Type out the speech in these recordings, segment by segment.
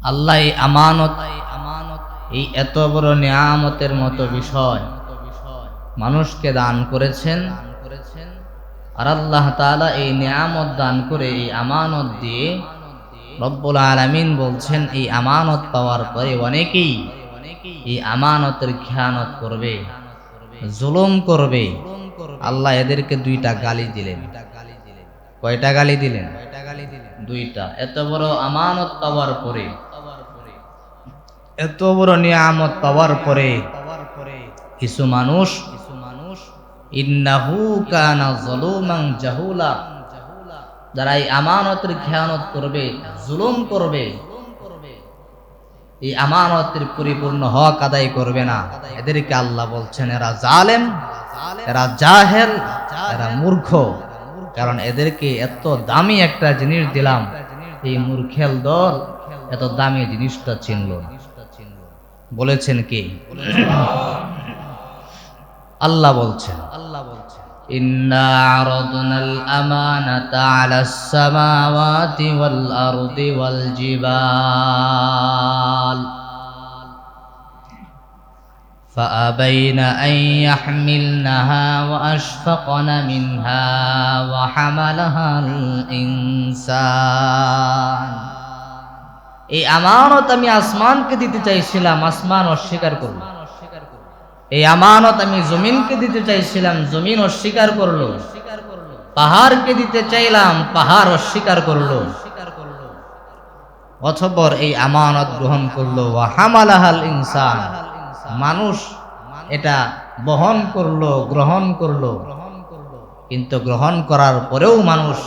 আল্লাহ এই আমানত, এই এত বড় নিয়ামতের মতো বিষয় মানুষকে দান করেছেন। আর আল্লাহ তাআলা এই নিয়ামত দান করে এই আমানত দিয়ে রব্বুল আলামিন বলছেন, এই আমানত পাওয়ার পরে অনেকেই এই আমানতের খেয়ানত করবে, জুলুম করবে। আল্লাহ এদেরকে দুইটা গালি দিলেন। কয়টা গালি দিলেন? দুইটা। এত বড় আমানত পাওয়ার পরে, এত বড় নিয়ামত পাওয়ার পরে কিছু মানুষ ইন্নাহু কানা যালুমান জাহুলা, যারা এই আমানতের খেয়ানত করবে, জুলুম করবে, এই আমানতের পরিপূর্ণ হক আদায় করবে না, এদেরকে আল্লাহ বলছেন এরা জালেম, এরা জাহেল, এরা মূর্খ। কারণ এদেরকে এত দামি একটা জিনিস দিলাম, এই মূর্খেল দল এত দামি জিনিসটা চিনল না। বলেছেন কি? আল্লাহ বলছেন, ইন্না আরাদনাল আমানাতা আলাস সামাওয়াতি ওয়াল আরদি ওয়াল জিবাল فأبين أن يحملنها وأشفقن منها وحملها الإنسان। এই আমানত আমি আসমানকে দিতে চাইছিলাম, আসমান অস্বীকার করলো। এই আমানত আমি জমিনকে দিতে চাইছিলাম, জমিন অস্বীকার করলো। পাহাড়কে দিতে চাইলাম, পাহাড় অস্বীকার করলো। অতঃপর এই আমানত গ্রহণ করলো। ওয়া হামালাহাল ইনসান, মানুষ এটা বহন করলো, গ্রহণ করলো। কিন্তু গ্রহণ করার পরেও মানুষ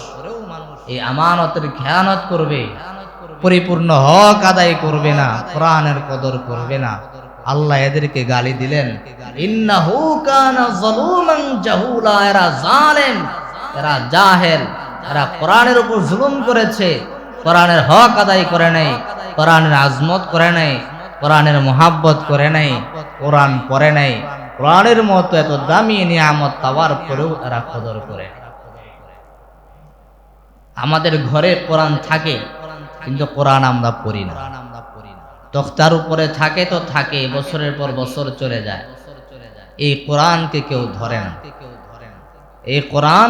এই আমানতের খেয়ানত করবে, পরিপূর্ণ হক আদায় করবে না, কোরআনের কদর করবে না। আল্লাহ এদেরকে গালি দিলেন, ইন্নাহু কানা যালুমান জাহুলা, এরা জালেম, এরা জাহেল, এরা কোরআনের উপর জুলুম করেছে, কোরআনের হক আদায় করে নাই, কোরআনের আজমত করে নাই, কোরআনের মোহাব্বত করে নাই, কোরআন পড়ে নাই, কোরআনের মতো এত দামি নিয়ামত পাওয়ার পরেও এরা কদর করে। আমাদের ঘরে কোরআন থাকে, কিন্তু কোরআন আমরা পড়ি না। তখতার উপরে থাকে তো থাকে, বছরের পর বছর চলে যায়, এই কোরআনকে কেউ ধরে না। এই কোরআন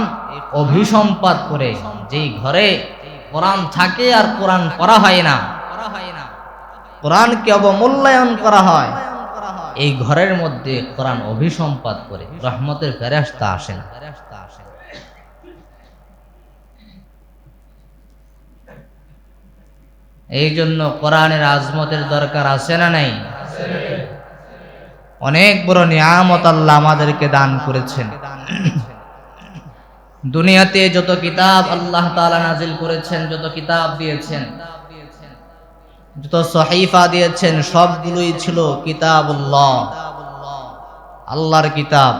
অভিসম্পাত করে, যেই ঘরে কোরআন থাকে আর কোরআন পড়া হয় না, কোরআনকে অবমূল্যায়ন করা হয়, এই ঘরের মধ্যে কোরআন অভিসম্পাত করে, রহমতের ফেরেশতা আসে না। এই জন্য কোরআনের আজমতের দরকার আছে না নাই? অনেক বড় নিয়ামত আল্লাহ আমাদেরকে দান করেছেন। দুনিয়াতে যত কিতাব আল্লাহ তাআলা নাজিল করেছেন, যত কিতাব দিয়েছেন, যত সহিফা দিয়েছেন, সবগুলোই ছিল কিতাবুল্লাহ, আল্লাহর কিতাব।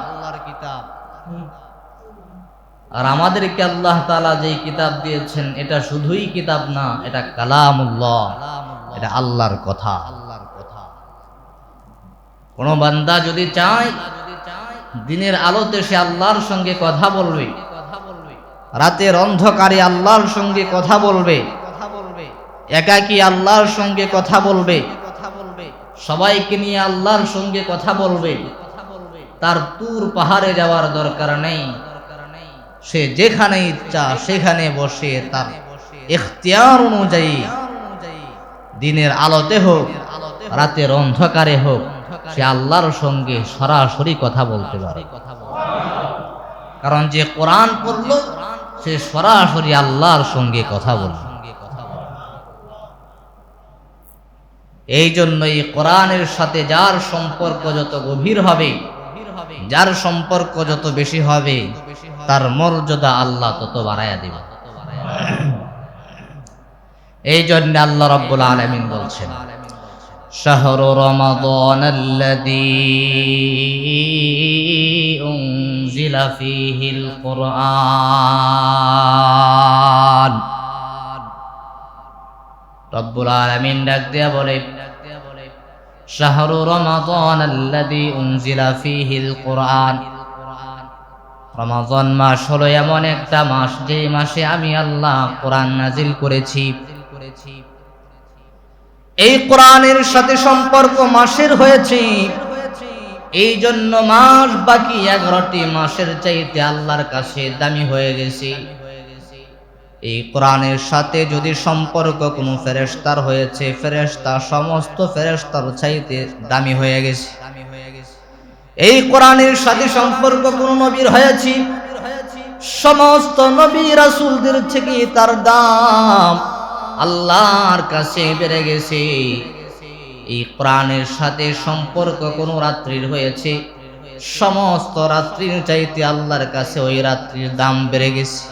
আর আমাদেরকে আল্লাহ তাআলা যেই কিতাব দিয়েছেন, এটা শুধুই কিতাব না, এটা কালামুল্লাহ, এটা আল্লাহর কথা। কোন বান্দা যদি চায় দিনের আলোতে সে আল্লাহর সঙ্গে কথা বলবে, রাতের অন্ধকারে আল্লাহর সঙ্গে কথা বলবে, একাকী আল্লাহর সঙ্গে কথা বলবে, সবাইকে নিয়ে আল্লাহর সঙ্গে কথা বলবে, তার তুর পাহাড়ে যাওয়ার দরকার নেই। সে যেখানে ইচ্ছা সেখানে বসে তার ইখতিয়ার অনুযায়ী দিনের আলোতে হোক রাতের অন্ধকারে হোক, সে আল্লাহর সঙ্গে সরাসরি কথা বলতে পারে। কারণ যে কোরআন পড়ল সে সরাসরি আল্লাহর সঙ্গে কথা বলল। এই জন্যই কোরআনের সাথে যার সম্পর্ক যত গভীর হবে, যার সম্পর্ক যত বেশি হবে, তার মর্যাদা আল্লাহ তত বাড়াইয়া দিবে। এই জন্য আল্লাহ রাব্বুল আলামিন বলছেন, শাহরু রমাদানাল্লাযী উনজিলা ফীহিল কুরআন। রব্বুল আলামিন ডাক দিয়া বলে, শাহরু রমাদানাল্লাযী উনজিলা ফীহিল কুরআন। রমাদান মাস হলো এমন একটা মাস, যে মাসে আমি আল্লাহ কোরআন নাজিল করেছি। এই কোরআনের সাথে সম্পর্ক মাসের হয়েছে, এই জন্য মাস বাকি 11টি মাসের চাইতে আল্লাহর কাছে দামি হয়ে গেছে। এই কোরআনের সাথে যদি সম্পর্ক কোনো ফেরেশতার হয়েছে, ফেরেশতা সমস্ত ফেরেশতার চাইতে দামি হয়ে গেছে। এই কোরআনের সাথে সম্পর্ক কোনো নবীর হয়েছে, সমস্ত নবী রাসূলদের থেকে তার দাম আল্লাহর কাছে বেড়ে গেছে। এই কোরআনের সাথে সম্পর্ক কোনো রাত্রির হয়েছে, সমস্ত রাত্রির চাইতে আল্লাহর কাছে ওই রাত্রির দাম বেড়ে গেছে।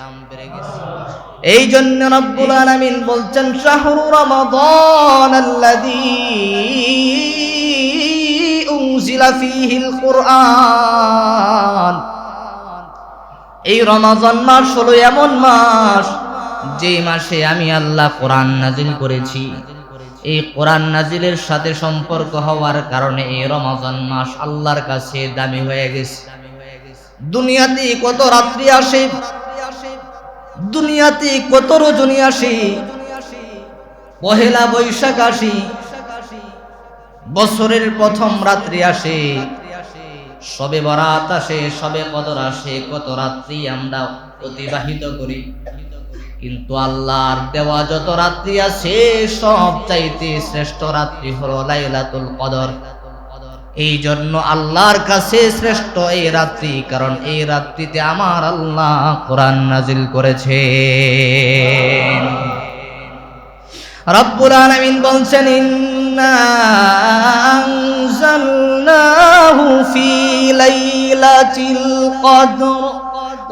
এই জন্য রব্বুল আলামিন বলছেন শাহরু রমাদান আল্লাযী উনজিলা ফীহিল কুরআন। এই রমজান মাস হলো এমন মাস যে মাসে আমি আল্লাহ কোরআন নাজিল করেছি। এই কোরআন নাজিলের সাথে সম্পর্ক হওয়ার কারণে এই রমজান মাস আল্লাহর কাছে দামি হয়ে গেছে। দুনিয়াতে কত রাত্রি আসে, দুনিয়াতে কত রজনী আসে, পহেলা বৈশাখ আসে, বছরের প্রথম রাত্রি আসে, শবে বরাত আসে, শবে কদর আসে, কত রাত্রি আমরা অতিবাহিত করি। কিন্তু আল্লাহর দেওয়া যত রাত্রি আছে সব চাইতে শ্রেষ্ঠ রাত্রি হলো লাইলাতুল কদর। এই জন্য আল্লাহর কাছে শ্রেষ্ঠ এই রাত্রি, কারণ এই রাত্রিতে আমার আল্লাহ কোরআন নাজিল করেছেন। রব্বুল আলামিন বলছেন ইন্না আনজালনাহু ফি লাইলাতিল কদর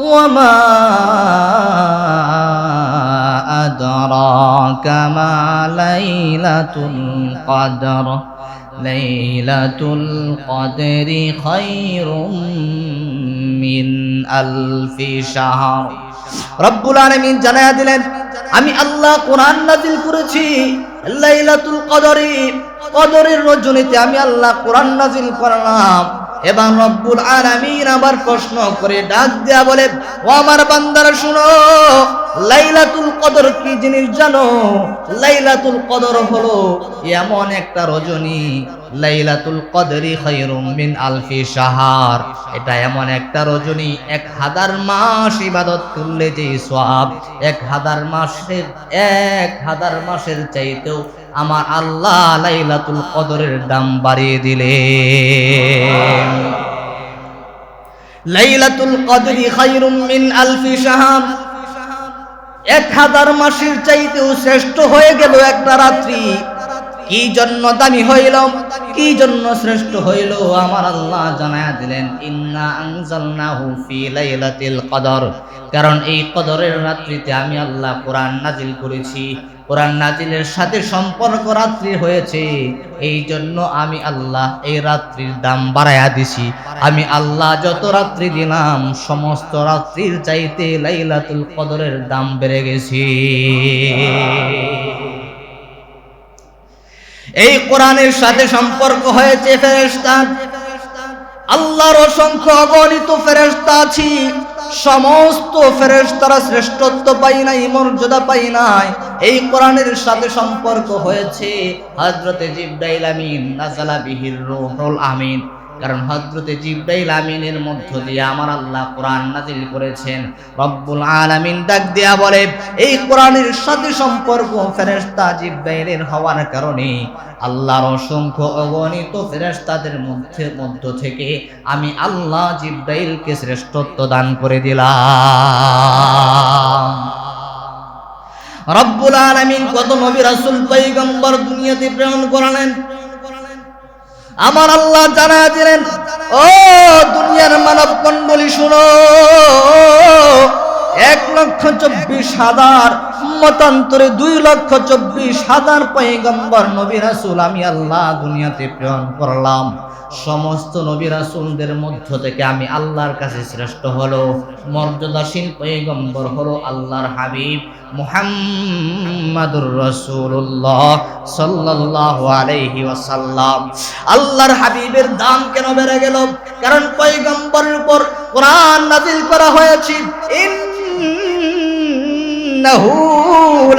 ওয়া মা আদরাকা মা লাইলাতুল কদর লাইলাতুল কদরি খায়রুম মিন আলফি শাহর। রব্বুল আলামিন জানায়া দিলেন আমি আল্লাহ কোরআন নাজিল করেছি লাইলাতুল কদরে, কদরের রজনীতে আমি আল্লাহ কোরআন নাজিল করলাম। এবার রব্বুল আলামিন আবার প্রশ্ন করে ডাক দেয়া বলে ও আমার বান্দারা শুনো, লাইলাতুল কদর কি জিনিস জানো? লাইলাতুল কদর হলো এমন একটা রজনী, লাইলাতুল কদরি খায়রুম মিন আলফি শাহর। এটা এমন একটা রজনী 1000 মাস ইবাদত করলে যে সওয়াব, 1000 মাসের চাইতেও আমার আল্লাহ লাইলাতুল কদরের দাম বাড়িয়ে দিলেন। লাইলাতুল কদরি খায়রুম মিন আলফি শাহর, 1000 মাসের চাইতেও শ্রেষ্ঠ হয়ে গেল একটা রাত্রি। কি জন্য দামি হইল, কি জন্য শ্রেষ্ঠ হইল, আমার আল্লাহ জানায়া দিলেন ইন্না আনজালনাহু ফি লাইলাতিল কদর। কারণ এই কদরের রাত্রিতে আমি আল্লাহ কোরআন নাজিল করেছি। কোরআন নাজিলের সাথে সম্পর্ক রাত্রি হয়েছে, এই জন্য আমি আল্লাহ এই রাত্রির দাম বাড়ায়া দিছি। আমি আল্লাহ যত রাত্রি দিলাম সমস্ত রাত্রির চাইতে লাইলাতুল কদরের দাম বেড়ে গেছে। এই কোরআনের সাথে সম্পর্ক হয়েছে ফেরেশতা। আল্লাহর অসংখ্য অগণিত ফেরেশতা আছে, সমস্ত ফেরেশতারা শ্রেষ্ঠত্ব পাই নাই, মর্যাদা পাই নাই। এই কোরআনের সাথে সম্পর্ক হয়েছে হযরতে জিবরাইল আমিন, নাযালা বিহির রূহুল আমিন। কারণ হযরতে জিবরাইল আমিনের মধ্য দিয়ে আমার আল্লাহ কোরআন নাজিল করেছেন। রব্বুল আলামিন ডাক দেয়া বলে এই কোরআনের সাথে সম্পর্ক ফেরেশতা জিবরাইলের হওয়ার কারণে আল্লাহর অসংখ্য অগণিত ফেরেশতাদের মধ্য থেকে আমি আল্লাহ জিবরাইলকে শ্রেষ্ঠত্ব দান করে দিলাম। রব্বুল আলামিন কত নবী রাসূল পয়গম্বর দুনিয়াতে প্রেরণ করলেন। আমার আল্লাহ জানা দিলেন ও দুনিয়ার মানব মণ্ডলী শুনো, 1,24,000 মতান্তরে 2,24,000 পয়গম্বর নবী রাসূল আমি আল্লাহ দুনিয়াতে প্রেরণ করলাম। সমস্ত নবী রাসূলদের মধ্য থেকে আমি আল্লাহর কাছে শ্রেষ্ঠ হলো মর্যাদাশীল পয়গম্বর হলো আল্লাহর হাবিব মুহাম্মাদুর রাসূলুল্লাহ সাল্লাল্লাহু আলাইহি ওয়াসাল্লাম। আল্লাহর হাবিবের দাম কেন বেড়ে গেল? কারণ পয়গম্বরের উপর কোরআন নাযিল করা হয়েছে ইন্নাহু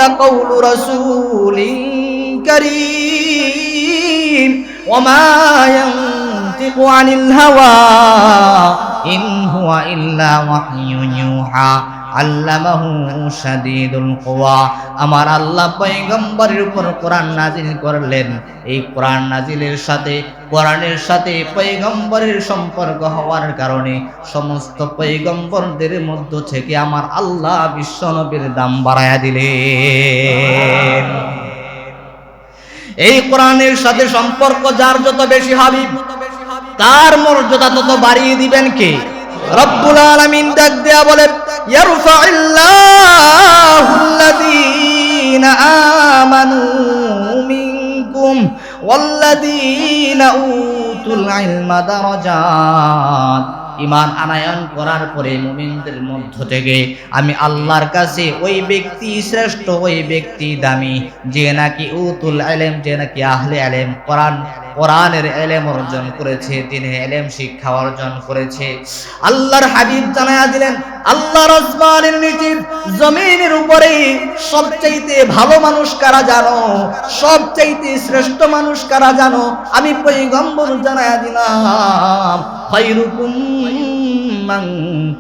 লাকাউলু রাসূলিন কারীম। ওমা ইয়ানতিকু আনিল হাওয়া ইন হুয়া ইল্লা ওয়াহয়ুন ইউহা আল্লামাহু শাদীদুল কুওয়া। আমার আল্লাহ পয়গম্বরের উপর কোরআন নাজিল করলেন। এই কোরআন নাজিলের সাথে কোরআনের সাথে পয়গম্বরের সম্পর্ক হওয়ার কারণে সমস্ত পয়গম্বরদের মধ্য থেকে আমার আল্লাহ বিশ্বনবীর দাম বাড়ায়া দিলেন। এই কোরআনের সাথে সম্পর্ক যার যত বেশি হবে তার মর্যাদা তত বাড়িয়ে দিবেন কে? রব্বুল আলামিন ডাক দেয়া বলেন, ইয়ারফাইল্লাহুল্লাযীনা আমানু মিনকুম ওয়াল্লাযীনা উতুল ইলমা দারাজাত। ঈমান আনয়ন করার পরে মুমিনদের মধ্য থেকে আমি আল্লাহর কাছে ওই ব্যক্তি শ্রেষ্ঠ, ওই ব্যক্তি দামি যে নাকি উতুল ইলম, যে নাকি আহলে ইলম, কোরআনের ইলম অর্জন করেছে, তিনি ইলম শিক্ষা অর্জন করেছে। আল্লাহর হাবিব জানায়া দিলেন, আল্লাহর আসমানের নিচে জমিনের উপরে সবচাইতে ভালো মানুষ কারা জানো? সবচাইতে শ্রেষ্ঠ মানুষ কারা জানো? আমি পয়গম্বর জানায়া দিলাম, খায়রুকুম মান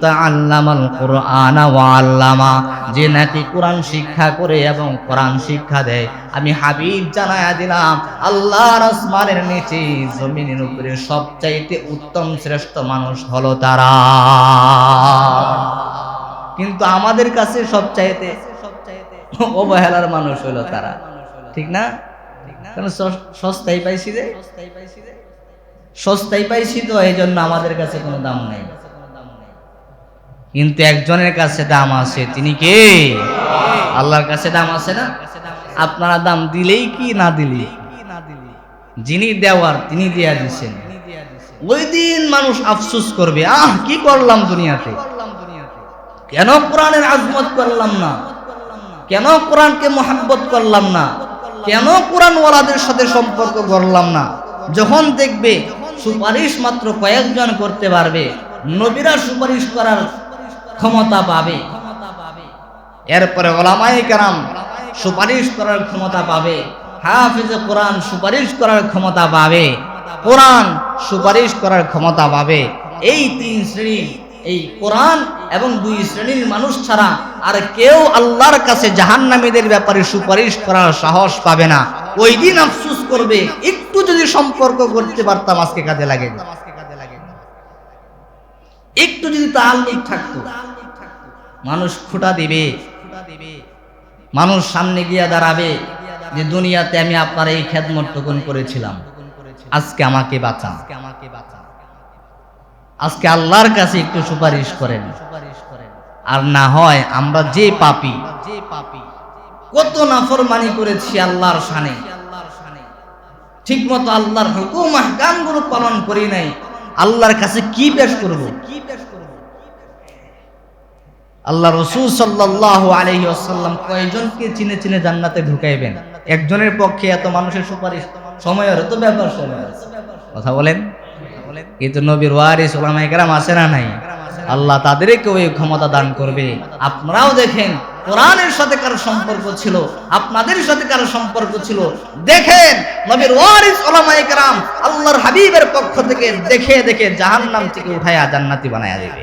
তাআল্লামাল কুরআনা ওয়া আল্লামা, যে নাকি কোরআন শিক্ষা করে এবং কোরআন শিক্ষা দেয়। আমি হাবিব জানায়া দিলাম, আল্লাহর আসমানের নিচে জমিনের উপরে সবচাইতে উত্তম শ্রেষ্ঠ মানুষ হলো তারা। কিন্তু আমাদের কাছে সবচাইতে অবহেলার মানুষ হলো তারা, ঠিক না? কারণ সস্তায় পাইছি যে, সস্তায় পাইছি তো এই জন্য আমাদের কাছে কোনো দাম নেই। কিন্তু একজনের কাছে দাম আছে, তিনি কে? আল্লাহর কাছে দাম আছে না? আপনারা দাম দিলেই কি না দিলেই, যিনি দেওয়ার তিনি দিয়া দিচ্ছেন। ওই দিন মানুষ আফসোস করবে, আহ কি করলাম দুনিয়াতে, কেন কোরআনের আজমত করলাম না, কেন কোরআনকে মহব্বত করলাম না, কেন কোরআন ওয়ালাদের সাথে সম্পর্ক গড়লাম না। যখন দেখবে সুপারিশ মাত্র কয়েকজন করতে পারবে, নবীরা সুপারিশ করার ক্ষমতা পাবে, এরপরে উলামায়ে কেরাম সুপারিশ করার ক্ষমতা পাবে, হাফেজে কোরআন সুপারিশ করার ক্ষমতা পাবে, কোরআন সুপারিশ করার ক্ষমতা পাবে। এই তিন শ্রেণী, এই কোরআন এবং দুই শ্রেণীর মানুষ ছাড়া আর কেউ আল্লাহর কাছে জাহান্নামীদের ব্যাপারে সুপারিশ করার সাহস পাবে না। ওই দিন আফসোস করবে, একটু যদি সম্পর্ক করতে পারতাম আজকে কাজে লাগে, একটু যদি তাআল্লুক থাকতো। মানুষ খুঁটা দিবে, মানুষ সামনে গিয়া দাঁড়াবে যে দুনিয়াতে আমি আপনার এই খেদমত টুকুন করেছিলাম, আজকে আমাকে বাঁচান, আজকে আল্লাহর কাছে একটু সুপারিশ করেন। আর না হয় আমরা যে পাপী, কত নাফরমানি করেছি আল্লাহর শানে, ঠিক মতো আল্লাহর হুকুম আহকামগুলো পালন করি নাই, আল্লাহর কাছে কি পেশ করব? আল্লাহ রাসূল সাল্লাল্লাহু আলাইহি ওয়াসাল্লাম কয়জনকে চিনে চিনে জান্নাতে ঢুকাইবেন? একজনের পক্ষে এত মানুষের সুপারিশ সময়ের তো ব্যাপার, কথা বলেন। কিন্তু নবীর ওয়ারিস উলামায়ে কেরাম আছে না নাই? আল্লাহ তাদেরকে ওই ক্ষমতা দান করবে। আপনারাও দেখেন, কোরআনের সাথে কারো সম্পর্ক ছিল, আপনাদের সাথে কারো সম্পর্ক ছিল, দেখেন নবীর ওয়ারিস উলামায়ে কেরাম আল্লাহর হাবিবের পক্ষ থেকে দেখে দেখে জাহান্নাম থেকে উঠায়া জান্নাতি বানায়া দিবে।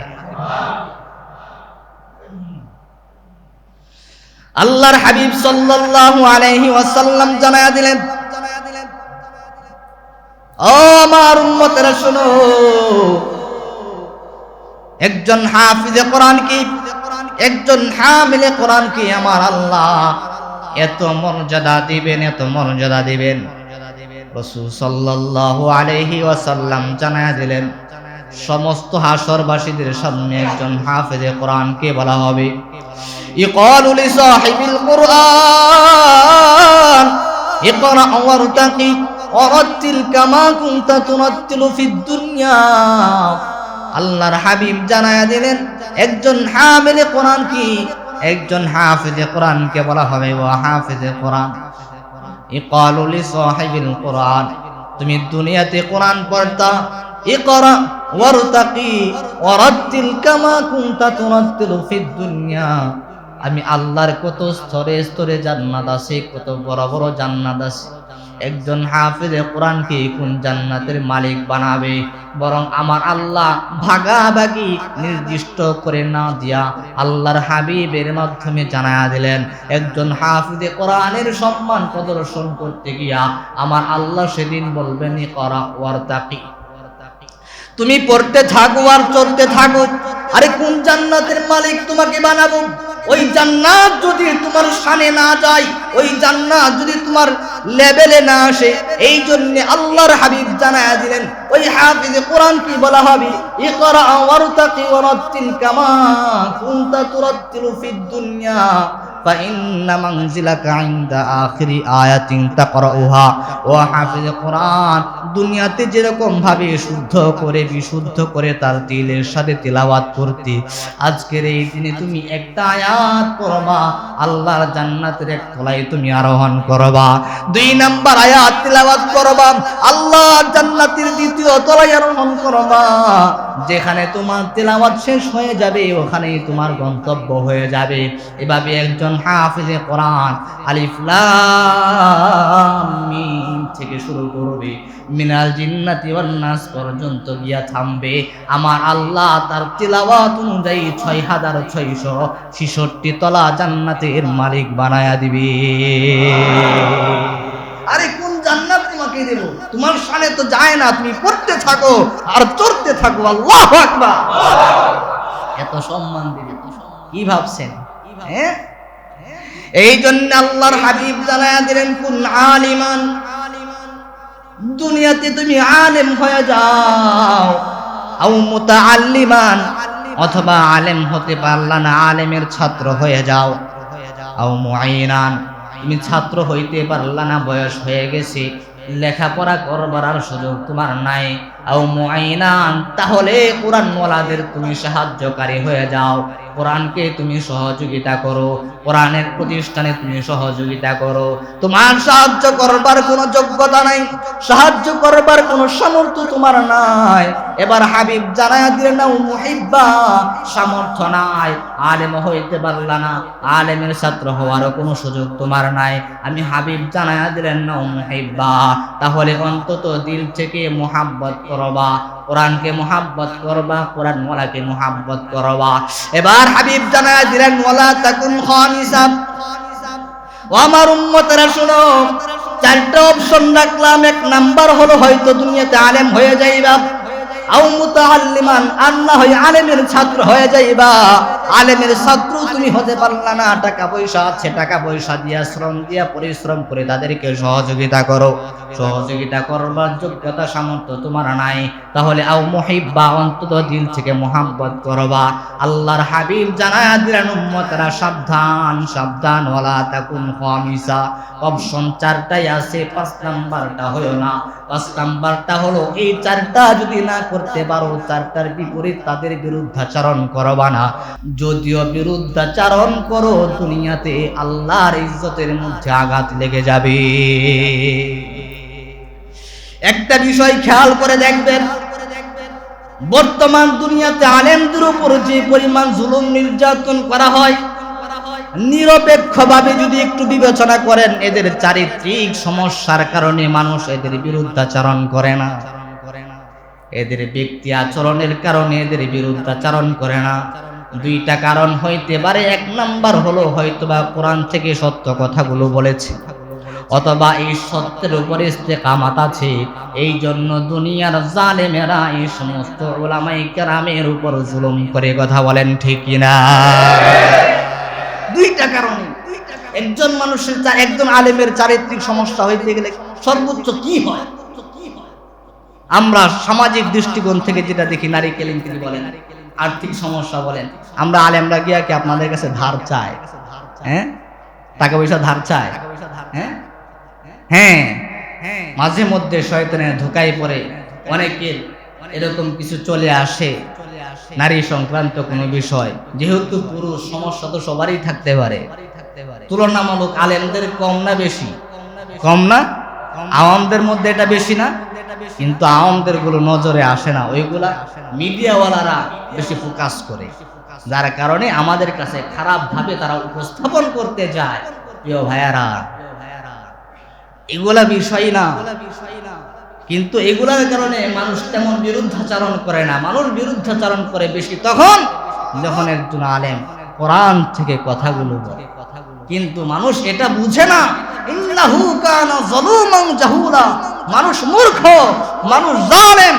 আল্লাহর হাবিব সাল্লাল্লাহু আলাইহি ওয়াসাল্লাম জানায়া দিলেন, ও আমার উম্মতেরা শোনো, একজন হাফিজে কোরআন কি, একজন হামিলে কোরআন কি আমার আল্লাহ এত মর্যাদা দিবেন, এত মর্যাদা দিবেন। রাসূল সাল্লাল্লাহু আলাইহি ওয়াসাল্লাম জানায়া দিলেন, সমস্ত হাসরবাসীদের সামনে একজন হাফিজে কোরআনকে বলা হবে, ইকালু লিসাহিবিল কুরআন ইকরা ওয়ারতাকি ওয়ারাতিল কামা কুনতা তুরাতিলু ফিদ দুনিয়া। আল্লাহর হাবিব জানায়া দিলেন, একজন হামিলে কোরআন কি, একজন হাফিজে কোরআনকে বলা হবে ওয়া হাফিজে কোরআন। ইকালু লিসাহিবিল কুরআন, তুমি দুনিয়াতে কোরআন পড়তা, ইকরা ওয়ারতাকি ওয়ারাতিল কামা কুনতা তুরাতিলু ফিদ দুনিয়া। আমি আল্লাহর কত স্তরে স্তরে জান্নাত আছে, কত বড় বড় জান্নাত আছে, একজন হাফেজে কোরআনকে কোন জান্নাতের মালিক বানাবে, বরং আমার আল্লাহ ভাগাভাগি নির্দিষ্ট করে না দিয়া আল্লাহর হাবিবের মাধ্যমে জানায়া দিলেন। একজন হাফেজে কোরআনের সম্মান প্রদর্শন করতে গিয়া আমার আল্লাহ সেদিন বলবেন ইকরা ওয়ারতাকি, তুমি পড়তে থাকো আর চলতে থাকো। আরে কোন জান্নাতের মালিক তোমাকে বানাবো? ওই জান্নাত যদি তোমার শানে না যায়, ওই জান্নাত যদি তোমার লেভেলে না আসে, এই জন্য আল্লাহর হাবিব জানায়া দিলেন ওই হাফেজে কোরআন কি বলা হবে, ইকরা ওয়ারতাকি ওয়ারাত্তিল কামা কুনতা তুরাত্তিলু ফিদ দুনিয়া ফাইন্না মানজিলাকা ইনদা আখিরি আয়াতিন তাকরাউহা। ও হাফেজে কোরআন, দুনিয়াতে যেরকম ভাবে শুদ্ধ করে বিশুদ্ধ করে তার দিলের সাথে তিলাওয়াত করতে, আজকের এই দিনে তুমি একটা আয়াত পড়বা, আল্লাহর জান্নাতের এক তলায় তুমি আরোহণ করবা। 2 নাম্বার আয়াত তিলাওয়াত করবা, আল্লাহর জান্নাতের দ্বিতীয় তলায় আরোহণ করবা। যেখানে তোমার তিলাওয়াত শেষ হয়ে যাবে ওখানেই তোমার গন্তব্য হয়ে যাবে। এভাবে একজন হাফেজে কোরআন আলিফ লাম মিম থেকে শুরু করবে, মিনাল জিন্নাতি ওয়ান নাস পর্যন্ত গিয়া থামবে। আমার আল্লাহ তার তিলাওয়াত অনুযায়ী 6666 তলা জান্নাতের মালিক বানায়া দিবে। আরে কোন জান্নাত তোমাকে দেব? তোমার শানে তো যায় না, তুমি পড়তে থাকো আর চড়তে থাকো। আল্লাহু আকবার। এত সম্মান দিবে, কি ভাবছেন? হ্যাঁ, এই জন্য আল্লাহর হাবিব জানায়া দিলেন কুন আলিমান, দুনিয়াতে তুমি আলেম হয়ে যাও, আও মুতাআল্লিমান, অথবা আলেম হতে পারলা না আলেমের ছাত্র হয়ে যাও, আও মুআইনান, তুমি ছাত্র হইতে পারলা না, বয়স হয়ে গেছে, লেখাপড়া করবার আর সুযোগ তোমার নাই, আও মুআইনান, তাহলে কোরআন ওয়ালাদের তুমি সাহায্যকারী হয়ে যাও, কোরআনকে তুমি সহযোগিতা করো, কোরআনের প্রতিষ্ঠানে তুমি সহযোগিতা করো। তোমার সাহায্য করবার কোনো যোগ্যতা নাই, সাহায্য করবার কোনো সামর্থ্য তোমার নাই। এবার হাবিব জানায়া দিলেন না মুহিব্বা, সামর্থ্য নাই, আলেম হইতে পারলা না, আলেমের ছাত্র হওয়ারও কোনো সুযোগ তোমার নাই। আমি হাবিব জানায়া দিলেন না মুহিব্বা, তাহলে অন্তত দিল থেকে মুহাব্বত করবা, কোরআনকে মুহাব্বত করবা, কোরআন ওয়ালাকে মুহাব্বত করবা। এবার হাবিব জানায়া দিলেন ওয়ালা তাকুন খামিসা, ও আমার উম্মতেরা শুনো, 4টা অপশন রাখলাম। 1 নাম্বার হলো হয়তো দুনিয়াতে আলেম হয়ে যাইবা, আও মুতাআল্লিমান, আর না হয় আলেমের ছাত্র হয়ে যাইবা। আলেমের ছাত্র তুমি হতে পারলা না, টাকা পয়সা আছে, টাকা পয়সা দিয়া শ্রম দিয়া পরিশ্রম করে তাদেরকে সহযোগিতা করো, সহযোগিতা করবার যোগ্যতা সামর্থ্য তোমার নাই, তাহলে আও মুহিব্বা, অন্তত দিল থেকে মুহাব্বত করবা। আল্লাহর হাবিব জানায়া দিলেন উম্মতরা সাবধান সাবধান, ওয়ালা তাকুন খামিসা। অপশন 4টাই আছে, 5 নাম্বারটা হলো না। 5 নাম্বারটা হলো এই 4টা যদি না করতে পারো, 4টার বিপরীত তাদের বিরুদ্ধাচরণ করবা না। যদিও বিরুদ্ধাচরণ করো, দুনিয়াতে আল্লাহর ইজ্জতের মধ্যে আঘাত লেগে যাবে। একটা বিষয় খেয়াল করে দেখবেন, বর্তমান দুনিয়াতে আলেমদের উপর যে পরিমাণ জুলুম নির্যাতন করা হয়, নিরপেক্ষভাবে যদি একটু বিবেচনা করেন, এদের চারিত্রিক সমস্যার কারণে মানুষ এদের বিরুদ্ধাচরণ করে না, এদের ব্যক্তি আচরণের কারণে এদের বিরুদ্ধাচরণ করে না। 2টা কারণ হইতে পারে। 1 নাম্বার হলো হয়তোবা কোরআন থেকে সত্য কথাগুলো বলেছে, অথবা এই সত্যের উপর ইস্তেকামাত আছে, এই জন্য দুনিয়ার জালেমেরা এই সমস্ত উলামায়ে কেরামের উপর জুলুম করে। কথা বলেন ঠিক কিনা? 2টা কারণে একজন মানুষের, একজন আলেমের চারিত্রিক সমস্যা হইতে গেলে সর্বোচ্চ কি হয়? আমরা সামাজিক দৃষ্টিকোণ থেকে যেটা দেখি, নারী কেলেঙ্কারি বলেন, আর্থিক সমস্যা বলেন, আমরা আলেমরা গিয়া কি আপনাদের কাছে ধার চাই? হ্যাঁ, টাকা পয়সা ধার চায়? হ্যাঁ হ্যাঁ, মাঝে মধ্যে শয়তানের ধোঁকায় পড়ে অনেকের এরকম কিছু চলে আসে, নারী সংক্রান্ত কোনো বিষয়। যেহেতু পুরুষ, সমস্যা তো সবারই থাকতে পারে, তুলনামূলক আলেমদের কম না বেশি? কম না? আওয়ামদের মধ্যে এটা বেশি না? কিন্তু আওয়ামদের গুলো নজরে আসে না, ওইগুলা মিডিয়াওয়ালারা বেশি ফোকাস করে, যার কারণে আমাদের কাছে খারাপ ভাবে তারা উপস্থাপন করতে যায়। প্রিয় ভাইয়ারা, এগুলা বিষয় না, কিন্তু এগুলার কারণে মানুষ তেমন বিরুদ্ধাচরণ করে না। মানুষ বিরুদ্ধাচরণ করে বেশি তখন যখন একজন আলেম কোরআন থেকে কথাগুলো বলে। কিন্তু মানুষ এটা বুঝে না, ইন্নাহু কানা যালুমান জাহুলা। মানুষ মূর্খ, মানুষ জালেম,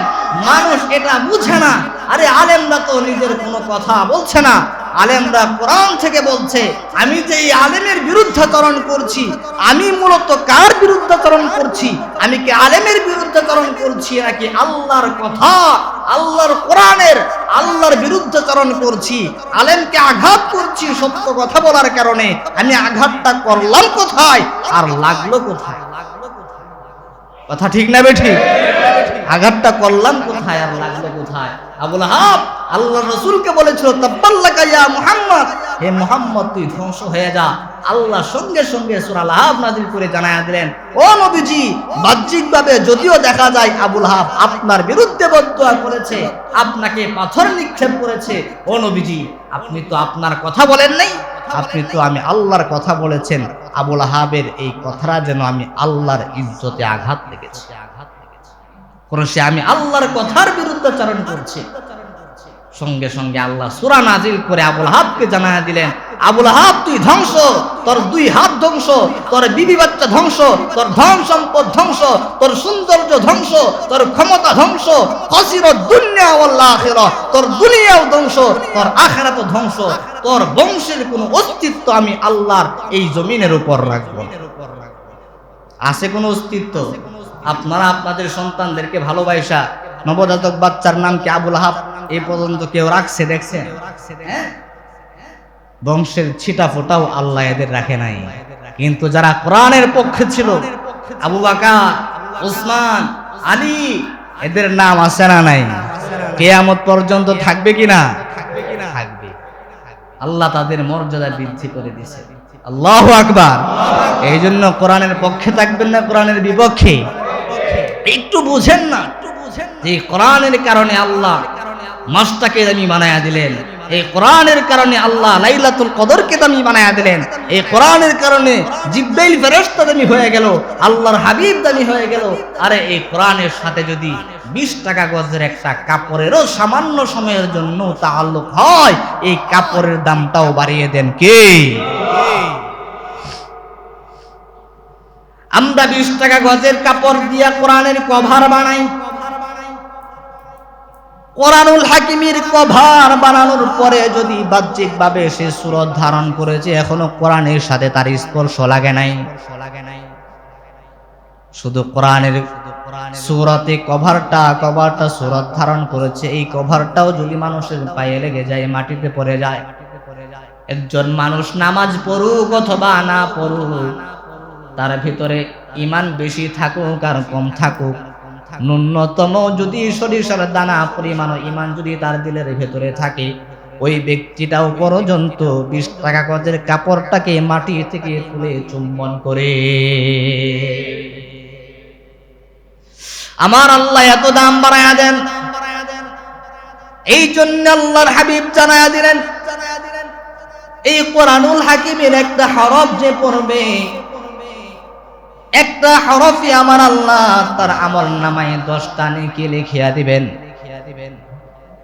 মানুষ এটা বুঝে না। আরে আলেমরা তো নিজের কোনো কথা বলছে না, আলেমরা কোরআন থেকে বলছে। আমি যে এই আলেমের বিরুদ্ধাচরণ করছি, আমি মূলত কার বিরুদ্ধাচরণ করছি? আমি কি আলেমের বিরুদ্ধাচরণ করছি নাকি আল্লাহর কথা, আল্লাহর কোরআনের, আল্লাহর বিরুদ্ধাচরণ করছি? আলেমকে আঘাত করছি সত্য কথা বলার কারণে, আমি আঘাতটা করলাম কোথায় আর লাগলো কোথায়? কথা ঠিক না বেঠিক? আঘাতটা করলাম কোথায় আর লাগলো কোথায়? আবুল আহাব আল্লাহর রাসূলকে বলেছিল, তাব্বাল্লাকা ইয়া মুহাম্মদ, হে মুহাম্মদ তুই ধ্বংস হয়ে যা। আল্লাহ সঙ্গে সঙ্গে সূরা আল-আহাব নাযিল করে জানায়া দিলেন, ও নবীজি, বাহ্যিকভাবে যদিও দেখা যায় আবুল আহাব আপনার বিরুদ্ধে বদদুয়া করেছে, আপনাকে পাথর নিক্ষেপ করেছে, ও নবীজি আপনি তো আপনার কথা বলেন নাই, আপনি তো আমি আল্লাহর কথা বলেছেন। আবুল আহাবের এই কথাটা যেন আমি আল্লাহর ইজ্জতে আঘাত লেগেছে, কোন সে আমি আল্লাহর কথার বিরুদ্ধাচরণ করছে। সঙ্গে সঙ্গে আল্লাহ সূরা নাজিল করে আবুল আহাবকে জানায়া দিলেন, আবুল আহাব তুই ধ্বংস, তোর 2 হাত ধ্বংস, তোর বিবি বাচ্চা ধ্বংস, তোর ধন সম্পদ ধ্বংস, তোর সৌন্দর্য ধ্বংস, তোর ক্ষমতা ধ্বংস, খাসিরাত দুনিয়া ওয়াল আখিরাহ, তোর দুনিয়াও ধ্বংস, তোর আখিরাতও ধ্বংস, তোর বংশের কোনো অস্তিত্ব আমি আল্লাহর এই জমিনের উপর রাখব না। আছে কোনো অস্তিত্ব? আপনারা আপনাদের সন্তানদেরকে ভালোবাসা নবজাতক বাচ্চার নাম কি আবুল আহাব এই পর্যন্ত কেউ রাখছে দেখছেন? বংশের ছিটা ফোটাও আল্লাহ এদের রাখে নাই। কিন্তু যারা কোরআনের পক্ষে ছিল, আবু বকর, উসমান, আলী, এদের নাম আছে না নাই? কিয়ামত পর্যন্ত থাকবে কিনা? থাকবে। আল্লাহ তাদের মর্যাদা বৃদ্ধি করে দিয়েছে। আল্লাহু আকবার। এই জন্য কোরআনের পক্ষে থাকবেন না কোরআনের বিপক্ষে? একটু বুঝেন না যে কোরআনের কারণে আল্লাহ মাসটাকে দামি বানায়া দিলেন, এই কোরআনের কারণে আল্লাহ লাইলাতুল কদরকে দামি বানায়া দিলেন, এই কোরআনের কারণে জিব্রাইল ফেরেশতা দামি হয়ে গেল, আল্লাহর হাবিব দামি হয়ে গেল। আরে এই কোরআনের সাথে যদি 20 টাকা গজের একটা কাপড়েরও সামান্য সময়ের জন্য তাআল্লুক হয়, এই কাপড়ের দামটাও বাড়িয়ে দেন কে? আমরা 20 টাকা গজের কাপড় দিয়া কোরআনের কভার বানাই। কোরআনুল হাকিমের কভার বানানোর পরে যদি বাহ্যিকভাবে সে সূরত ধারণ করেছে, এখনো কোরআনের সাথে তার স্পর্শ লাগে নাই, শুধু কোরআনের সূরতে কভারটা সূরত ধারণ করেছে, এই কভারটাও যদি মানুষের পায়ে লেগে যায়, মাটিতে পড়ে যায়, একজন মানুষ নামাজ পড়ুক অথবা না পড়ুক, তার ভিতরে ঈমান বেশি থাকুক আর কম থাকুক, ন্যূনতম যদি সরিষার দানা পরিমাণ ঈমান যদি তার দিলের ভেতরে থাকে, ওই ব্যক্তিটাও পর্যন্ত 20 টাকা গজের কাপড়টাকে মাটি থেকে তুলে চুম্বন করে। আমার আল্লাহ এত দাম বাড়ায়া দেন, এই জন্য আল্লাহর হাবিব জানায়া দিলেন, এই কোরআনুল হাকিমের একটা হরফ যে পড়বে, একটা হরফে আমার আল্লাহ তার আমলনামায় 10টা নেকি লিখিয়া দিবেন।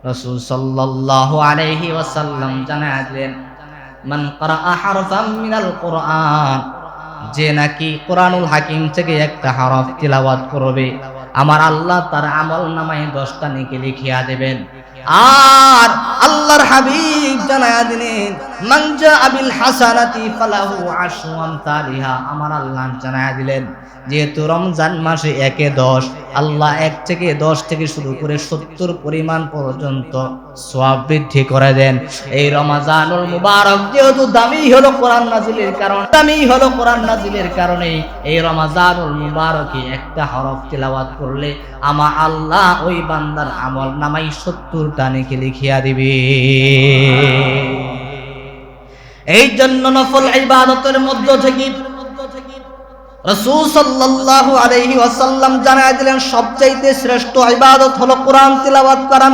রাসূল সাল্লাল্লাহু আলাইহি ওয়াসাল্লাম জানায়া দিলেন, মান ক্বারাআ হারফাম মিনাল কোরআন, যে নাকি কোরআনুল হাকিম থেকে একটা হরফ তিলাওয়াত করবে, আমার আল্লাহ তার আমলনামায় 10টা নেকি লিখিয়া দেবেন। আর আল্লাহর হাবিব জানায়া দিলেন, মান জাআ বিল হাসানাতি ফালাহু আশরু আমসালিহা, আমার আল্লাহ জানায়া দিলেন, যেহেতু রমজান মাসে 1 এ 10, আল্লাহ 1 থেকে 10 থেকে শুরু করে 70 পরিমাণ পর্যন্ত সওয়াব বৃদ্ধি করে দেন। এই রমজানুল মুবারক যেহেতু দামি হলো কোরআন নাজিলের কারণে, দামি হলো কোরআন নাজিলের কারণে, এই রমজানুল মুবারকে একটা হরফ তিলাওয়াত করলে আমার আল্লাহ ওই বান্দার আমল নামাই 70টা নেকি লিখিয়া দিবে। এই জন্য নফল ইবাদতের মধ্য থেকে রাসূল সাল্লাল্লাহু আলাইহি ওয়াসাল্লাম জানায় দিলেন, সবচেয়ে শ্রেষ্ঠ ইবাদত হলো কোরআন তিলাওয়াত করা।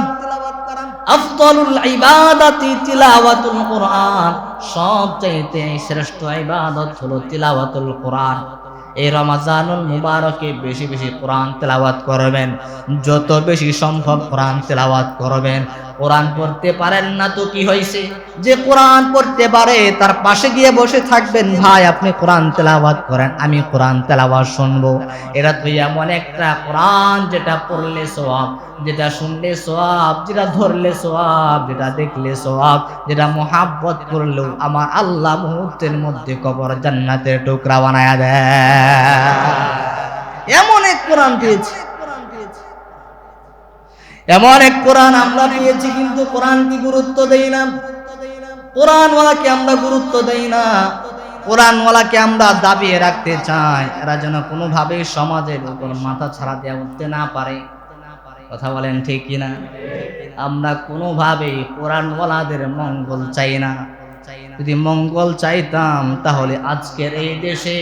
আফদালুল ইবাদাতি তিলাওয়াতুল কোরআন, সবচেয়ে শ্রেষ্ঠ ইবাদত হলো তিলাওয়াতুল কোরআন। এই রমজানুল মুবারকে বেশি বেশি কোরআন তেলাওয়াত করবেন, যত বেশি সম্ভব কোরআন তেলাওয়াত করবেন। কোরআন পড়তে পারেন না তো কি হয়েছে, যে কোরআন পড়তে পারে তার পাশে গিয়ে বসে থাকবেন, ভাই আপনি কোরআন তেলাওয়াত করেন, আমি কোরআন তেলাওয়াত শুনবো। এটা তো এমন একটা কোরআন যেটা পড়লে সওয়াব, যেটা শুনলে সওয়াব, যেটা ধরলে সওয়াব, যেটা দেখলে সওয়াব, যেটা মুহাব্বত করলেও আমার আল্লাহ মুহূর্তের মধ্যে কবর জান্নাতের টুকরা বানায়া দেয়। এমন এক কোরআন পেয়েছি, এমন এক কোরআন আমরা পেয়েছি, কিন্তু কোরআনকে গুরুত্ব দেই না, কোরআনওয়ালাকে আমরা গুরুত্ব দেই না, কোরআনওয়ালাকে আমরা দাবিয়ে রাখতে চাই এরা যেন কোনোভাবে সমাজের উপর মাথা ছাড়া দিয়ে উঠতে না পারে। কথা বলেন ঠিক কিনা? আমরা কোনোভাবে কোরআনওয়ালাদের মঙ্গল চাই না। যদি মঙ্গল চাইতাম তাহলে আজকের এই দেশে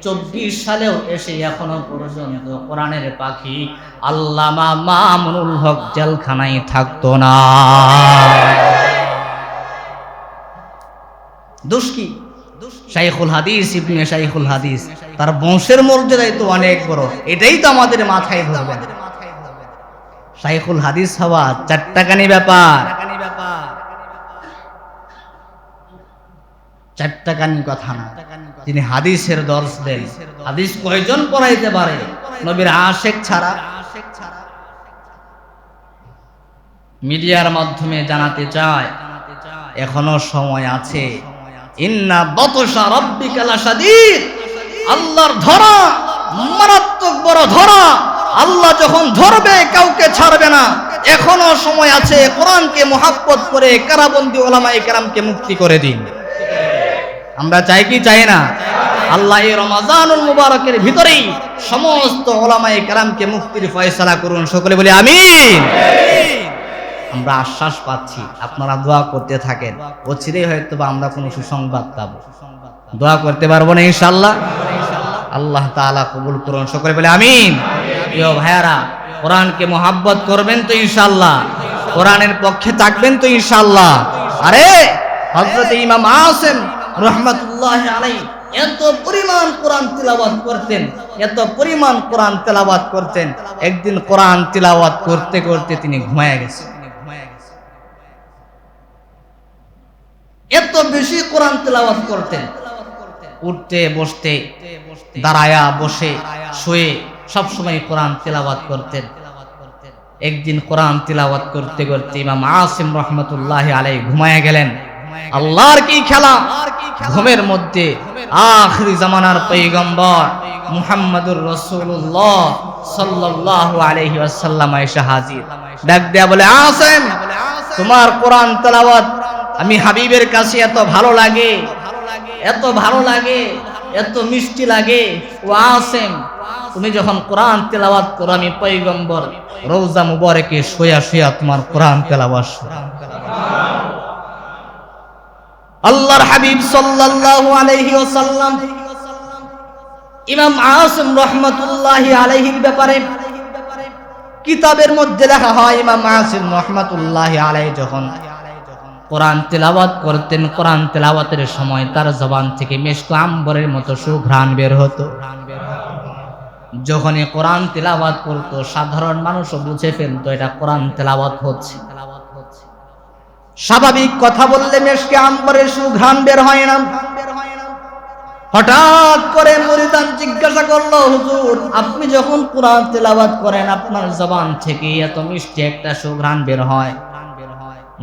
24 সালেও এসে এখনো পর্যন্ত কোরআনের পাখি আল্লামা মামুনুল হক জেলখানায় থাকতো না। দোষ কি? শাইখুল হাদিস ইবনে শাইখুল হাদিস, তার বংশের মর্যাদাই তো অনেক বড়, এটাই তো আমাদের মাথায় ধরবে। শাইখুল হাদিস হওয়া চারটাকানি ব্যাপার, চারটাকানি কথা না। তিনি হাদিসের দর্শ দেন। হাদিস কয়জন পড়াইতে পারে নবীর আশেক ছাড়া? মিডিয়ার মাধ্যমে জানাতে চায় এখনো সময় আছে। ইন্না বাতশা রাব্বিকা লাশাদীদ, আল্লাহর ধরা মারাত্মক বড় ধরা। আল্লাহ যখন ধরবে কাউকে ছাড়বে না। এখনো সময় আছে, কোরআনকে মুহাব্বত করে কারাবন্দী উলামায়ে কেরামকে মুক্তি করে দিন। আমরা চাই কি চাই না? আল্লাহ এই রমজানুল মুবারকের ভিতরেই সমস্ত উলামায়ে কেরামকে মুক্তির ফয়সালা করুন। সকলে বলি আমিন। আমরা আশ্বাস পাচ্ছি, আপনারা দোয়া করতে থাকেন, অচিরেই হয়তো বা আমরা কোনো সুসংবাদ পাবো। দোয়া করতে পারবো না ইনশাআল্লাহ? আল্লাহ তাআলা কবুল করুন। সকলে বলে আমিন। প্রিয় ভাইয়ারা, কোরআনকে মুহাব্বত করবেন তো ইনশাআল্লাহ? কোরআনের পক্ষে থাকবেন তো ইনশাআল্লাহ? আরে হযরত ইমাম আসিম রাহমাতুল্লাহি আলাইহি এত পরিমাণ কোরআন তিলাওয়াত করতেন, এত পরিমাণ কোরআন তেলাওয়াত করতেন, একদিন কোরআন তিলাওয়াত করতে করতে তিনি ঘুমায় গেছেন। এত বেশি কোরআন তেলাওয়াত করতেন, উঠতে বসতে, দাঁড়ায়া বসে শুয়ে সব সময় কোরআন তেলাওয়াত করতেন। একদিন কোরআন তেলাওয়াত করতে করতে ইমাম আসিম রাহমাতুল্লাহি আলাইহি ঘুমায় গেলেন। আল্লাহর কি খেলা! ঘুমের মধ্যে আখিরি জামানার পয়গম্বর মুহাম্মদুর রাসূলুল্লাহ সাল্লাল্লাহু আলাইহি ওয়াসাল্লাম এসে হাজির। ডাক দেয়া বলে, আসিম, তোমার কোরআন তেলাওয়াত আমি হাবিবের কাছে এত ভালো লাগে, এত ভালো লাগে, এত মিষ্টি লাগে। ও আসিম, তুমি যখন কোরআন তেলাওয়াত করো আমি পয়গম্বর রওজা মুবারকে শুয়া শুয়া তোমার কোরআন তেলাওয়াত শুনি। আল্লাহর হাবিব সাল্লাল্লাহু আলাইহি ওয়াসাল্লাম ইমাম আসিম রাহমাতুল্লাহি আলাইহির ব্যাপারে কিতাবের মধ্যে লেখা হয়, ইমাম আসিম রাহমাতুল্লাহি আলাইহি যখন কোরআন তেলাওয়াত করতেন, কোরআন তেলাওয়াতের সময় তার জবান থেকে মিশক আম্বরের মতো সুঘ্রাণ বের হতো। যখনই কোরআন তেলাওয়াত করত সাধারণ মানুষও বুঝে ফেলতো এটা কোরআন তেলাওয়াত হচ্ছে। স্বাভাবিক কথা বললে মিশক আম্বরের সুঘ্রাণ বের হয় না। হঠাৎ করে মুরিদান জিজ্ঞাসা করলো, হুজুর আপনি যখন কোরআন তেলাওয়াত করেন আপনার জবান থেকে এত মিষ্টি একটা সুঘ্রাণ বের হয়,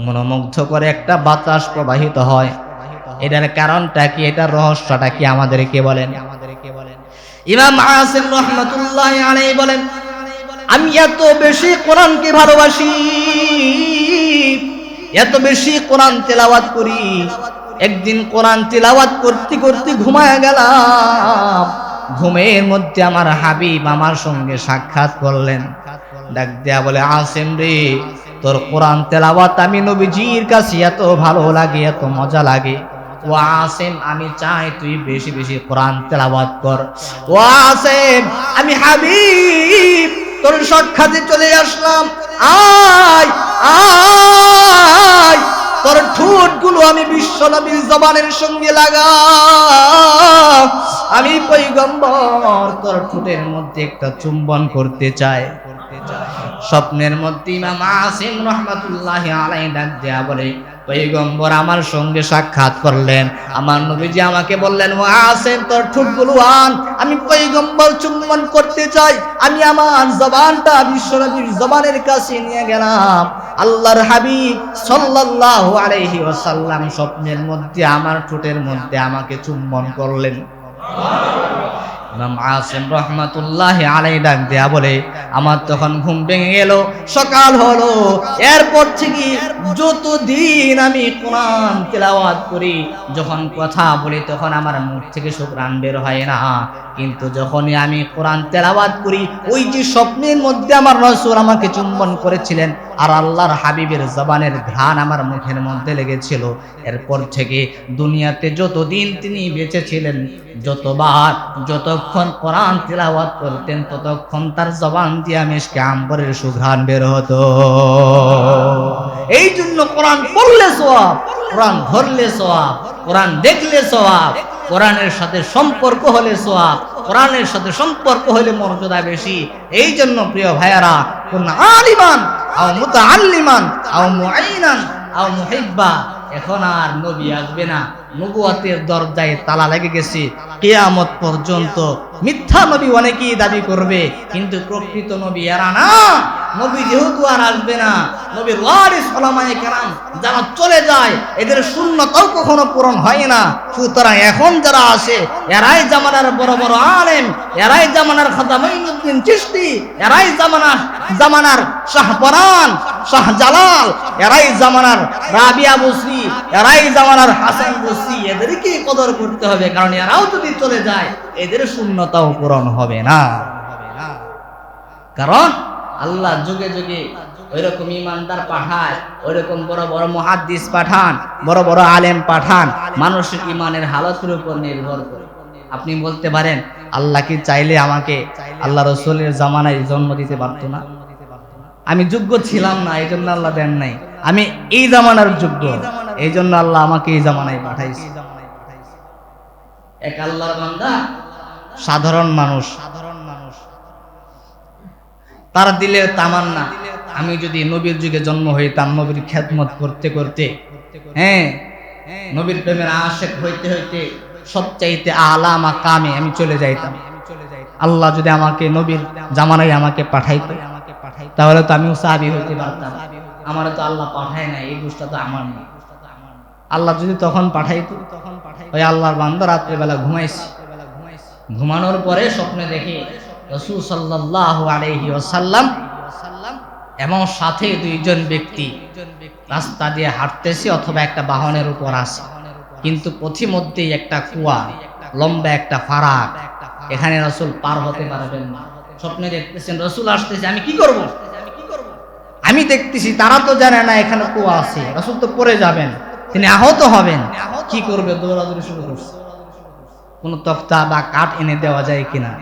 মনোমুগ্ধ করে একটা বাতাস প্রবাহিত হয়, এটার কারণটা কি, এটার রহস্যটা কি আমাদেরকে বলেন। ইমাম আসিম রাহমাতুল্লাহি আলাইহি বলেন, আমি এত বেশি কোরআনকে ভালোবাসি, এত বেশি কোরআন তেলাওয়াত করি, একদিন কোরআন তেলাওয়াত করতে করতে ঘুমায় গেলাম। ঘুমের মধ্যে আমার হাবিব আমার সঙ্গে সাক্ষাৎ করলেন। ডাক দেয়া বলে, আসিম রে, তোর কোরআন তেলাওয়াত আমি নবীজির কাছে এত ভালো লাগে, এত মজা লাগে। ও আসিম, আমি চাই তুই বেশি বেশি কোরআন তেলাওয়াত কর। ও আসিম, আমি হাবিব তোর সাক্ষাতে চলে আসলাম, আয় আয় তোর ঠোঁটগুলো আমি বিশ্ব নবীর জবানের সঙ্গে লাগা। আমি পয়গম্বর তোর ঠোঁটের মধ্যে একটা চুম্বন করতে চাই। স্বপ্নের মধ্যে ইমাম আসিম রাহমাতুল্লাহি আলাইহি ডাক দেয়া বলে, পয়গম্বর আমার সঙ্গে সাক্ষাৎ করলেন। আমার নবীজি আমাকে বললেন, ও আসিম তোর ঠোঁটগুলো আন, আমি পয়গম্বর চুম্বন করতে চাই। আমি আমার জবানটা বিশ্বনবীর জবানের কাছে নিয়ে গেলাম। আল্লাহর হাবিব সাল্লাল্লাহু আলাইহি ওয়াসাল্লাম স্বপ্নের মধ্যে আমার ঠোঁটের মধ্যে আমাকে চুম্বন করলেন। ইমাম আসিম রাহমাতুল্লাহি আলাইহি ডাক দেয়া বলে, আমার তখন ঘুম ভেঙে গেল, সকাল হলো। এরপর থেকে যতদিন আমি কোরআন তেলাওয়াত করি, যখন কথা বলি তখন আমার মুখ থেকে শুকরান বের হয় না, কিন্তু যখনই আমি কোরআন তেলাওয়াত করি, ওই যে স্বপ্নের মধ্যে আমার রাসূল আমাকে চুম্বন করেছিলেন আর আল্লাহর হাবিবের জবানের ঘ্রাণ আমার মুখের মধ্যে লেগেছিল, এরপর থেকে দুনিয়াতে যতদিন তিনি বেঁচে ছিলেন, যতক্ষণ কোরআন তেলাওয়াত করতেন, ততক্ষণ তার জবান দিয়ে মিশকে আম্বরের সুঘ্রাণ বের হতো। এই জন্য কোরআন পড়লে সওয়াব, কোরআন ধরলে সওয়াব, কোরআন দেখলে সওয়াব, কোরআনের সাথে সম্পর্ক হলে সওয়াব, কোরআনের সাথে সম্পর্ক হলে মর্যাদা বেশি। এই জন্য প্রিয় ভাইয়ারা, কোন আলিমান আও মুতাআল্লিমান আও মুআইনান আও মুহিব্বা, এখন আর নবী আসবে না, নবুয়তের দরজায় তালা লেগে গেছে। কিয়ামত পর্যন্ত মিথ্যা নবী অনেকেই দাবি করবে, কিন্তু প্রকৃত নবী এরা না। নবী যেহেতু আর আসবে না, নবীর ওয়ারিস উলামায়ে কেরাম যারা চলে যায়, এদের শূন্যতাও কখনো পূরণ হয় না। সুতরাং এখন যারা আসে, এরাই জামানার বড় বড় আলেম, এরাই জামানার খাজা মুঈনুদ্দিন চিশতি, এরাই জামানার শাহপরান, শাহজালাল, এরাই জামানার রাবিয়া বসরি, এরাই জামানার হাসান বসরি। এদেরকে কদর করতে হবে, কারণ এরাও যদি চলে যায়, এদের শূন্যতাও পূরণ হবে না। কারণ আল্লাহ যুগে যুগে ওইরকম ইমানদার পাঠায়, ওইরকম বড় বড় মুহাদ্দিস পাঠান, বড় বড় আলেম পাঠান, মানুষের ইমানের হালতের উপর নির্ভর করে। আপনি বলতে পারেন, আল্লাহ কি চাইলে আমাকে আল্লাহ রসুলের জামানায় জন্ম দিতে পারতো না? আমি যোগ্য ছিলাম না, এই জন্য আল্লাহ দেন নাই। আমি এই জামানার যোগ্য, এই জন্য আল্লাহ আমাকে এই জামানায় পাঠাইছে। এক আল্লাহর বান্দা, সাধারণ মানুষ, তার দিলে তামান্না, আমি যদি নবীর যুগে জন্ম হইতাম, নবীর খেদমত করতে করতে, নবীর প্রেমের আশিক হইতে হইতে সবচাইতে আলা মাকামে আমি চলে যাইতাম। আল্লাহ যদি আমাকে নবীর জামানায় আমাকে পাঠাইতো, তাহলে তো আমিও সাহাবী হইতে পারতাম। আমার তো আল্লাহ পাঠায় না, এই দোষটা তো আমার নেই। আল্লাহ যদি তখন পাঠাইতো, ওই আল্লাহর বান্দা রাত্রে বেলা ঘুমাইছে, ঘুমানোর পরে স্বপ্নে দেখে রাসূল সাল্লাল্লাহু আলাইহি ওয়াসাল্লাম এবং সাথে দুইজন ব্যক্তি রাস্তা দিয়ে হাঁটতেছে অথবা একটা বাহনের উপর আছে, কিন্তু পথিমধ্যেই একটা কুয়া, লম্বা একটা ফারাক, এখানে রাসূল পার হতে পারবেন না। স্বপ্নে দেখতেছেন রাসূল আসতেছে, আমি কি করব? আমি দেখতেছি তারা তো জানে না এখানে কুয়া আছে, রাসূল তো পড়ে যাবেন, তিনি আহত হবেন, কি করবে? দৌড়াদৌড়ি শুরু করছে, কোন তক্তা বা কাঠ এনে দেওয়া যায় কিনা।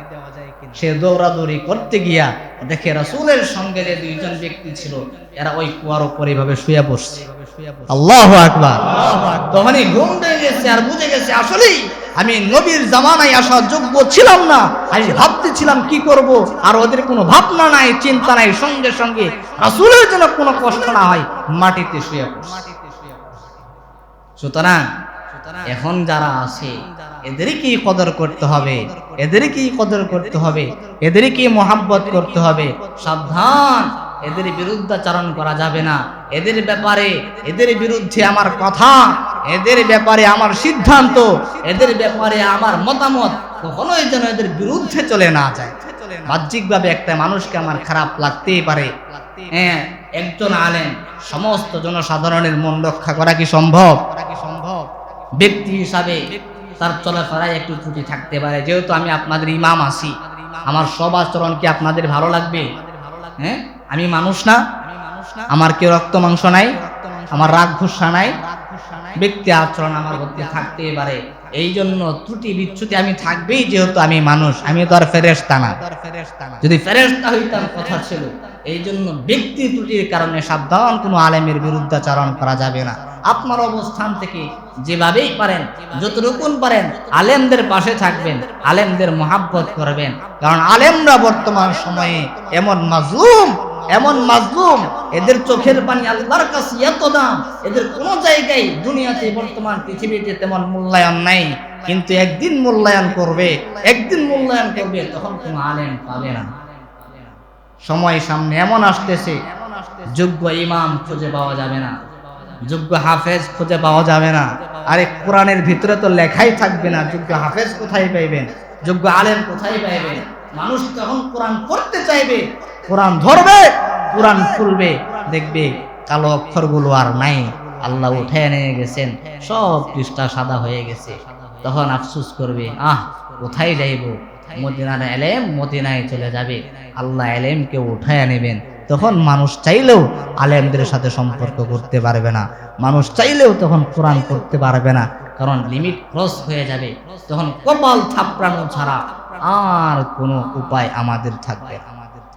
সে দৌড়াদৌড়ি করতে গিয়া দেখে রাসূলের সঙ্গে যে দুইজন ব্যক্তি ছিল, এরা ওই কুয়ার উপর এইভাবে শুয়ে বসছে। আল্লাহু আকবার! তখনই ঘুম ভেঙে গেছে আর বুঝে গেছে আসলেই আমি নবীর জামানায় আসার যোগ্য ছিলাম না। আমি ভাবতেছিলাম কি করব, আর ওদের কোনো ভাবনা নাই, চিন্তা নাই, সঙ্গে সঙ্গে রাসূলের জন্য কোনো কষ্ট না হয় মাটিতে শুয়ে পড়ছে। সুতরাং এখন যারা আছে এদেরকেই কদর করতে হবে, এদেরকেই কদর করতে হবে, এদেরকেই মহাব্বত করতে হবে। সাবধান, এদের বিরুদ্ধাচরণ করা যাবে না। এদের ব্যাপারে, এদের বিরুদ্ধে আমার কথা, এদের ব্যাপারে আমার সিদ্ধান্ত, এদের ব্যাপারে আমার মতামত কখনোই যেন এদের বিরুদ্ধে চলে না যায়। বাহ্যিকভাবে একটা মানুষকে আমার খারাপ লাগতেই পারে, একজন আলেম সমস্ত জনসাধারণের মন রক্ষা করা কি সম্ভব? ব্যক্তি হিসাবে তার চলাফেরায় একটু ত্রুটি থাকতে পারে। যেহেতু আমি আপনাদের ইমাম আছি, আমার সব আচরণ কি আপনাদের ভালো লাগবে? আমি মানুষ না? আমার কি রক্ত মাংস নাই? আমার রাগ গুসা নাই? ব্যক্তি আচরণ আমার মধ্যে থাকতেই পারে। এই জন্য ত্রুটি বিচ্যুতি আমি থাকবেই, যেহেতু আমি মানুষ, আমি তো আর ফেরেশতা না। যদি ফেরেশতা হইতাম কথা ছিল। এই জন্য ব্যক্তি ত্রুটির কারণে সাবধান, কোনো আলেমের বিরুদ্ধাচরণ করা যাবে না। আপনার অবস্থান থেকে যেভাবেই পারেন, যতটুকু পারেন আলেমদের পাশে থাকবেন, আলেমদের মহাব্বত করবেন। কারণ আলেমরা বর্তমান সময়ে এমন মাজলুম, এদের চোখের পানি আল্লাহর কাছে এত দাম, এদের কোনো জায়গায় দুনিয়াতে বর্তমান পৃথিবীতে তেমন মূল্যায়ন নাই। কিন্তু একদিন মূল্যায়ন করবে, তখন কোনো আলেম পাবে না। সময় সামনে এমন আসতেছে, যোগ্য ইমাম খুঁজে পাওয়া যাবে না, যোগ্য হাফেজ খুঁজে পাওয়া যাবে না। আরে কোরআনের ভিতরে তো লেখাই থাকবে না, যোগ্য হাফেজ কোথায় পাইবেন, যোগ্য আলেম কোথায় পাইবেন? মানুষ তখন কোরআন পড়তে চাইবে, কোরআন ধরবে, কোরআন খুলবে, দেখবে কালো অক্ষরগুলো আর নাই, আল্লাহ উঠে নিয়ে গেছেন, সব পৃষ্ঠা সাদা হয়ে গেছে। তখন আফসোস করবে, কোথায় যাইব? মদিনার এলেম মদিনায় চলে যাবে, আল্লাহ এলেমকে উঠায় নেবেন। তখন মানুষ চাইলেও আলেমদের সাথে সম্পর্ক করতে পারবে না, মানুষ চাইলেও তখন কোরআন পড়তে পারবে না, কারণ লিমিট ক্রস হয়ে যাবে। তখন কপাল থাপড়ানো ছাড়া আর কোনো উপায় আমাদের থাকবে না।